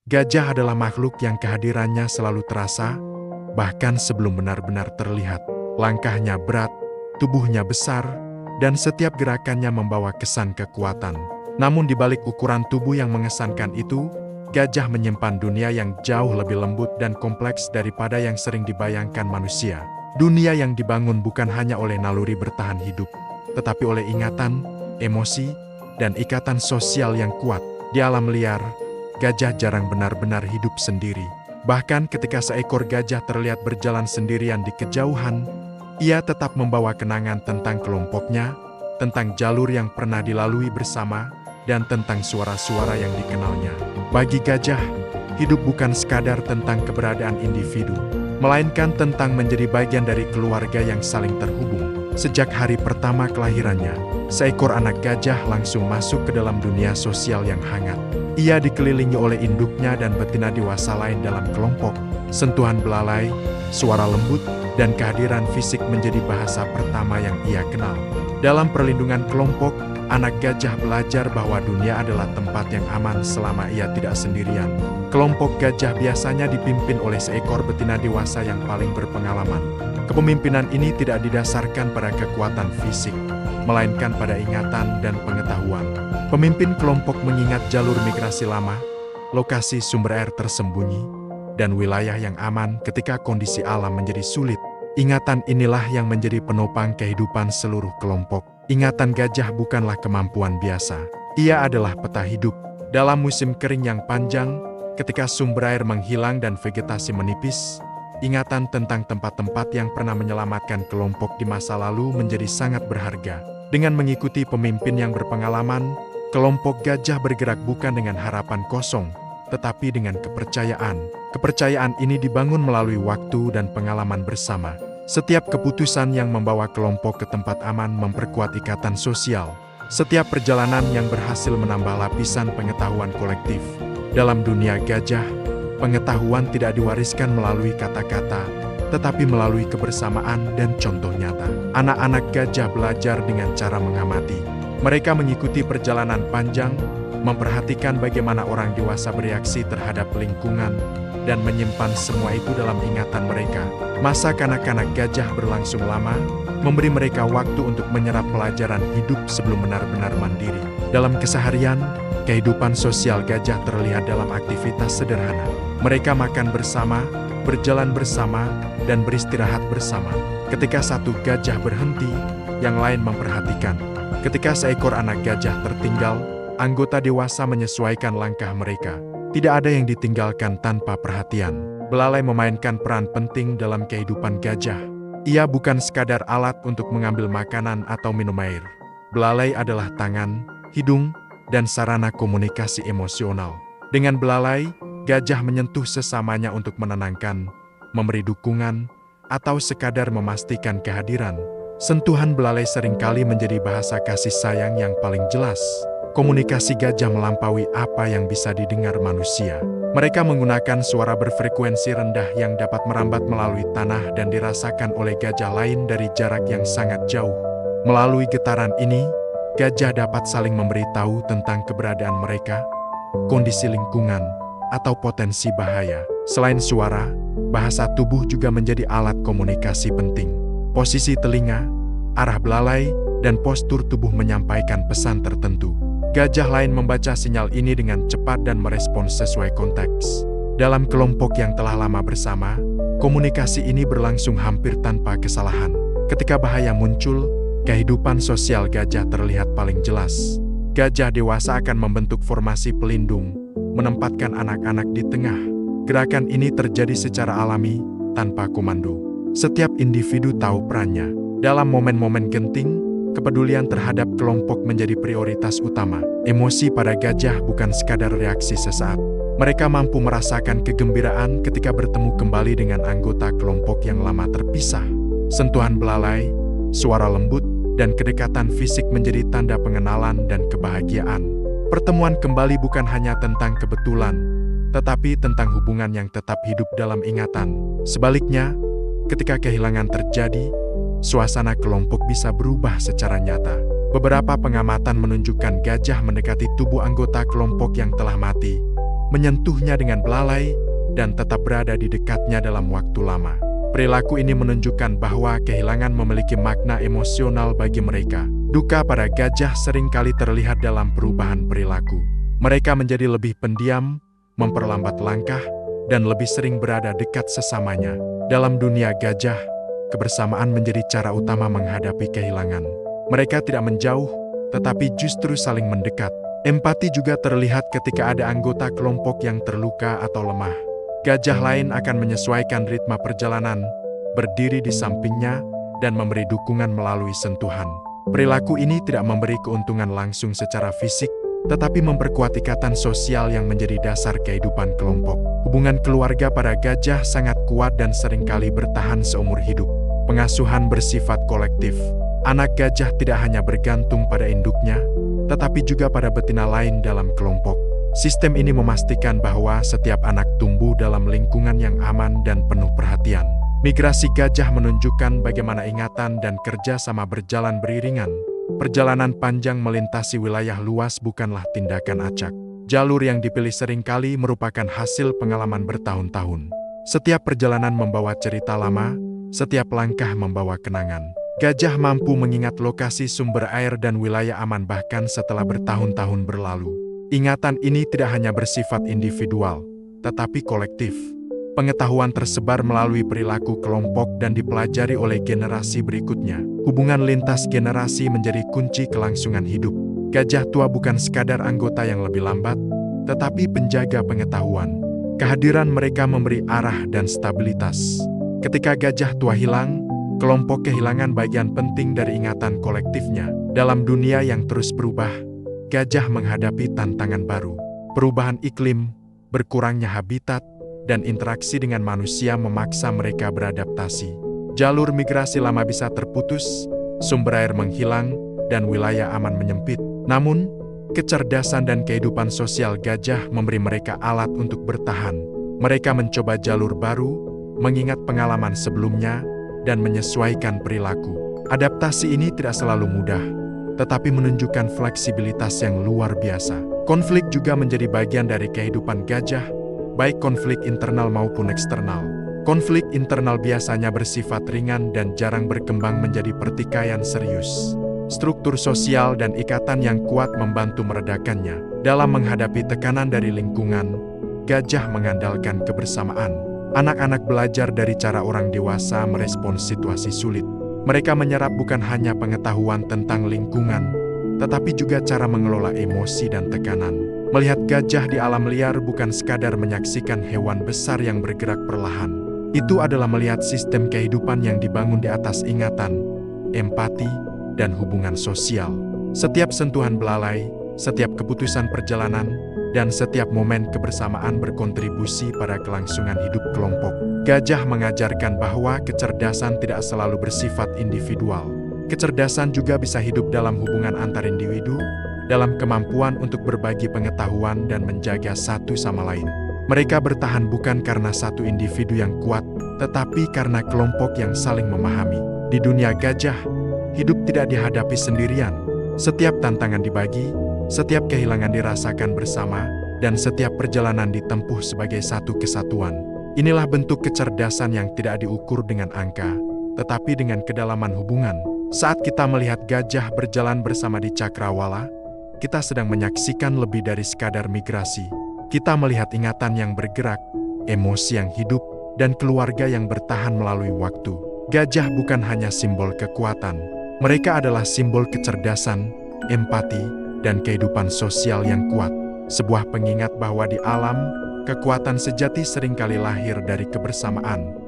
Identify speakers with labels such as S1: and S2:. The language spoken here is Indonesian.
S1: Gajah adalah makhluk yang kehadirannya selalu terasa, bahkan sebelum benar-benar terlihat. Langkahnya berat, tubuhnya besar, dan setiap gerakannya membawa kesan kekuatan. Namun di balik ukuran tubuh yang mengesankan itu, gajah menyimpan dunia yang jauh lebih lembut dan kompleks daripada yang sering dibayangkan manusia. Dunia yang dibangun bukan hanya oleh naluri bertahan hidup, tetapi oleh ingatan, emosi, dan ikatan sosial yang kuat. Di alam liar, gajah jarang benar-benar hidup sendiri. Bahkan ketika seekor gajah terlihat berjalan sendirian di kejauhan, ia tetap membawa kenangan tentang kelompoknya, tentang jalur yang pernah dilalui bersama, dan tentang suara-suara yang dikenalnya. Bagi gajah, hidup bukan sekadar tentang keberadaan individu, melainkan tentang menjadi bagian dari keluarga yang saling terhubung. Sejak hari pertama kelahirannya, seekor anak gajah langsung masuk ke dalam dunia sosial yang hangat. Ia dikelilingi oleh induknya dan betina dewasa lain dalam kelompok. Sentuhan belalai, suara lembut, dan kehadiran fisik menjadi bahasa pertama yang ia kenal. Dalam perlindungan kelompok, anak gajah belajar bahwa dunia adalah tempat yang aman selama ia tidak sendirian. Kelompok gajah biasanya dipimpin oleh seekor betina dewasa yang paling berpengalaman. Kepemimpinan ini tidak didasarkan pada kekuatan fisik, melainkan pada ingatan dan pengetahuan. Pemimpin kelompok mengingat jalur migrasi lama, lokasi sumber air tersembunyi, dan wilayah yang aman ketika kondisi alam menjadi sulit. Ingatan inilah yang menjadi penopang kehidupan seluruh kelompok. Ingatan gajah bukanlah kemampuan biasa. Ia adalah peta hidup. Dalam musim kering yang panjang, ketika sumber air menghilang dan vegetasi menipis, ingatan tentang tempat-tempat yang pernah menyelamatkan kelompok di masa lalu menjadi sangat berharga. Dengan mengikuti pemimpin yang berpengalaman, kelompok gajah bergerak bukan dengan harapan kosong, tetapi dengan kepercayaan. Kepercayaan ini dibangun melalui waktu dan pengalaman bersama. Setiap keputusan yang membawa kelompok ke tempat aman memperkuat ikatan sosial. Setiap perjalanan yang berhasil menambah lapisan pengetahuan kolektif. Dalam dunia gajah, pengetahuan tidak diwariskan melalui kata-kata, tetapi melalui kebersamaan dan contoh nyata. Anak-anak gajah belajar dengan cara mengamati. Mereka mengikuti perjalanan panjang, memperhatikan bagaimana orang dewasa bereaksi terhadap lingkungan, dan menyimpan semua itu dalam ingatan mereka. Masa kanak-kanak gajah berlangsung lama, memberi mereka waktu untuk menyerap pelajaran hidup sebelum benar-benar mandiri. Dalam keseharian, kehidupan sosial gajah terlihat dalam aktivitas sederhana. Mereka makan bersama, berjalan bersama, dan beristirahat bersama. Ketika satu gajah berhenti, yang lain memperhatikan. Ketika seekor anak gajah tertinggal, anggota dewasa menyesuaikan langkah mereka. Tidak ada yang ditinggalkan tanpa perhatian. Belalai memainkan peran penting dalam kehidupan gajah. Ia bukan sekadar alat untuk mengambil makanan atau minum air. Belalai adalah tangan, hidung, dan sarana komunikasi emosional. Dengan belalai, gajah menyentuh sesamanya untuk menenangkan, memberi dukungan, atau sekadar memastikan kehadiran. Sentuhan belalai seringkali menjadi bahasa kasih sayang yang paling jelas. Komunikasi gajah melampaui apa yang bisa didengar manusia. Mereka menggunakan suara berfrekuensi rendah yang dapat merambat melalui tanah dan dirasakan oleh gajah lain dari jarak yang sangat jauh. Melalui getaran ini, gajah dapat saling memberitahu tentang keberadaan mereka, kondisi lingkungan, atau potensi bahaya. Selain suara, bahasa tubuh juga menjadi alat komunikasi penting. Posisi telinga, arah belalai, dan postur tubuh menyampaikan pesan tertentu. Gajah lain membaca sinyal ini dengan cepat dan merespons sesuai konteks. Dalam kelompok yang telah lama bersama, komunikasi ini berlangsung hampir tanpa kesalahan. Ketika bahaya muncul, kehidupan sosial gajah terlihat paling jelas. Gajah dewasa akan membentuk formasi pelindung, menempatkan anak-anak di tengah. Gerakan ini terjadi secara alami, tanpa komando. Setiap individu tahu perannya. Dalam momen-momen genting, kepedulian terhadap kelompok menjadi prioritas utama. Emosi pada gajah bukan sekadar reaksi sesaat. Mereka mampu merasakan kegembiraan ketika bertemu kembali dengan anggota kelompok yang lama terpisah. Sentuhan belalai, suara lembut, dan kedekatan fisik menjadi tanda pengenalan dan kebahagiaan. Pertemuan kembali bukan hanya tentang kebetulan, tetapi tentang hubungan yang tetap hidup dalam ingatan. Sebaliknya, ketika kehilangan terjadi, suasana kelompok bisa berubah secara nyata. Beberapa pengamatan menunjukkan gajah mendekati tubuh anggota kelompok yang telah mati, menyentuhnya dengan belalai, dan tetap berada di dekatnya dalam waktu lama. Perilaku ini menunjukkan bahwa kehilangan memiliki makna emosional bagi mereka. Duka pada gajah seringkali terlihat dalam perubahan perilaku. Mereka menjadi lebih pendiam, memperlambat langkah, dan lebih sering berada dekat sesamanya. Dalam dunia gajah, kebersamaan menjadi cara utama menghadapi kehilangan. Mereka tidak menjauh, tetapi justru saling mendekat. Empati juga terlihat ketika ada anggota kelompok yang terluka atau lemah. Gajah lain akan menyesuaikan ritme perjalanan, berdiri di sampingnya, dan memberi dukungan melalui sentuhan. Perilaku ini tidak memberi keuntungan langsung secara fisik, tetapi memperkuat ikatan sosial yang menjadi dasar kehidupan kelompok. Hubungan keluarga pada gajah sangat kuat dan seringkali bertahan seumur hidup. Pengasuhan bersifat kolektif. Anak gajah tidak hanya bergantung pada induknya, tetapi juga pada betina lain dalam kelompok. Sistem ini memastikan bahwa setiap anak tumbuh dalam lingkungan yang aman dan penuh perhatian. Migrasi gajah menunjukkan bagaimana ingatan dan kerja sama berjalan beriringan. Perjalanan panjang melintasi wilayah luas bukanlah tindakan acak. Jalur yang dipilih seringkali merupakan hasil pengalaman bertahun-tahun. Setiap perjalanan membawa cerita lama, setiap langkah membawa kenangan. Gajah mampu mengingat lokasi sumber air dan wilayah aman bahkan setelah bertahun-tahun berlalu. Ingatan ini tidak hanya bersifat individual, tetapi kolektif. Pengetahuan tersebar melalui perilaku kelompok dan dipelajari oleh generasi berikutnya. Hubungan lintas generasi menjadi kunci kelangsungan hidup. Gajah tua bukan sekadar anggota yang lebih lambat, tetapi penjaga pengetahuan. Kehadiran mereka memberi arah dan stabilitas. Ketika gajah tua hilang, kelompok kehilangan bagian penting dari ingatan kolektifnya. Dalam dunia yang terus berubah, gajah menghadapi tantangan baru. Perubahan iklim, berkurangnya habitat, dan interaksi dengan manusia memaksa mereka beradaptasi. Jalur migrasi lama bisa terputus, sumber air menghilang, dan wilayah aman menyempit. Namun, kecerdasan dan kehidupan sosial gajah memberi mereka alat untuk bertahan. Mereka mencoba jalur baru, mengingat pengalaman sebelumnya, dan menyesuaikan perilaku. Adaptasi ini tidak selalu mudah, tetapi menunjukkan fleksibilitas yang luar biasa. Konflik juga menjadi bagian dari kehidupan gajah, baik konflik internal maupun eksternal. Konflik internal biasanya bersifat ringan dan jarang berkembang menjadi pertikaian serius. Struktur sosial dan ikatan yang kuat membantu meredakannya. Dalam menghadapi tekanan dari lingkungan, gajah mengandalkan kebersamaan. Anak-anak belajar dari cara orang dewasa merespons situasi sulit. Mereka menyerap bukan hanya pengetahuan tentang lingkungan, tetapi juga cara mengelola emosi dan tekanan. Melihat gajah di alam liar bukan sekadar menyaksikan hewan besar yang bergerak perlahan. Itu adalah melihat sistem kehidupan yang dibangun di atas ingatan, empati, dan hubungan sosial. Setiap sentuhan belalai, setiap keputusan perjalanan, dan setiap momen kebersamaan berkontribusi pada kelangsungan hidup kelompok. Gajah mengajarkan bahwa kecerdasan tidak selalu bersifat individual. Kecerdasan juga bisa hidup dalam hubungan antar individu, dalam kemampuan untuk berbagi pengetahuan dan menjaga satu sama lain. Mereka bertahan bukan karena satu individu yang kuat, tetapi karena kelompok yang saling memahami. Di dunia gajah, hidup tidak dihadapi sendirian. Setiap tantangan dibagi, setiap kehilangan dirasakan bersama, dan setiap perjalanan ditempuh sebagai satu kesatuan. Inilah bentuk kecerdasan yang tidak diukur dengan angka, tetapi dengan kedalaman hubungan. Saat kita melihat gajah berjalan bersama di Cakrawala, kita sedang menyaksikan lebih dari sekadar migrasi. Kita melihat ingatan yang bergerak, emosi yang hidup, dan keluarga yang bertahan melalui waktu. Gajah bukan hanya simbol kekuatan. Mereka adalah simbol kecerdasan, empati, dan kehidupan sosial yang kuat. Sebuah pengingat bahwa di alam, kekuatan sejati seringkali lahir dari kebersamaan.